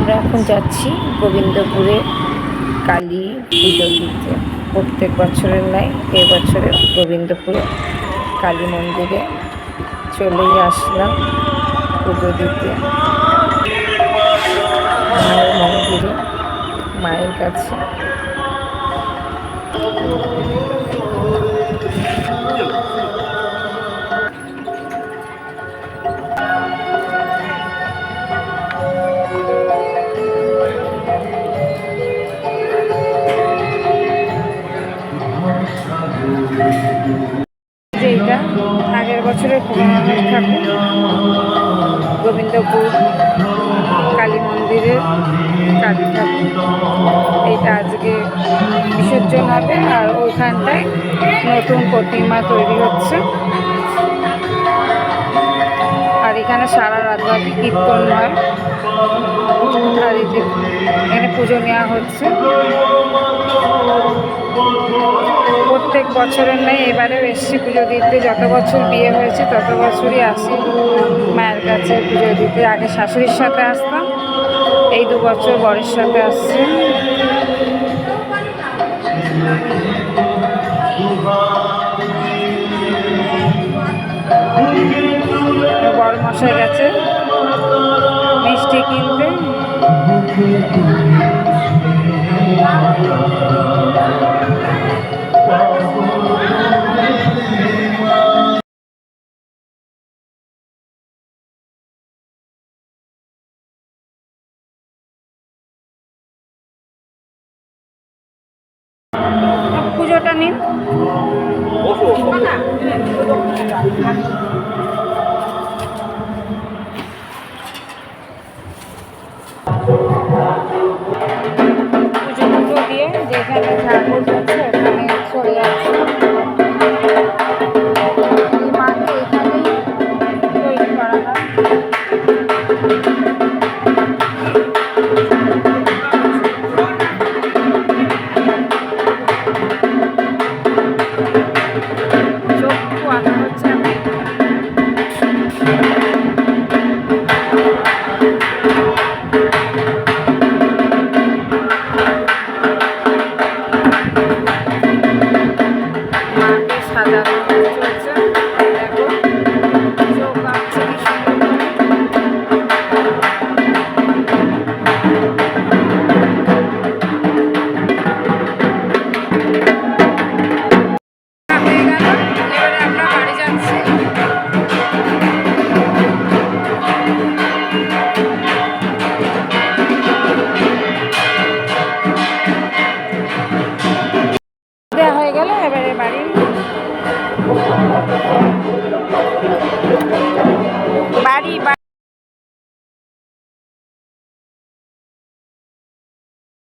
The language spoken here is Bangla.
আমরা এখন যাচ্ছি গোবিন্দপুরে কালী পুজো দিতে। প্রত্যেক বছরের ন্যায় এবছরে গোবিন্দপুরে কালী মন্দিরে চলেই আসলাম পুজো দিতে, মায়ের মন্দিরে, মায়ের কাছে। এইটা আগের বছরের পুরনো ঠাকুর, গোবিন্দপুর কালী মন্দিরের কালী ঠাকুর। এইটা আজকে বিসর্জন হবে, আর ওইখানটায় নতুন প্রতিমা তৈরি হচ্ছে। আর এখানে সারা রাতব্যাপী কীর্তন হয়, আর এই যে এখানে পুজো নেওয়া হচ্ছে। প্রত্যেক বছরের নেই এবারেও এসছি পুজো দিতে। যত বছর বিয়ে হয়েছে তত বছরই আসি মায়ের কাছে পুজো দিতে। আগে শাশুড়ির সাথে আসতাম, এই 2 বছর বরের সাথে আসছে। বড় মশাই গেছে মিষ্টি কিনতে। পুজোটা নিন। পুজো দিয়ে যেখানে ঠাকুর যাচ্ছে ওখানে চলে যাচ্ছে। এই মাকে এখানেই তৈরি করা হয়। চক্ষু আঁকা হচ্ছে। মাকে সাজানো চলছে, দেখো চোখ আঁকছে কি সুন্দর। হয়ে গেল, এবারে আমরা বাড়ি যাচ্ছি। দেওয়া হয়ে গেল, এবারে বাড়ি।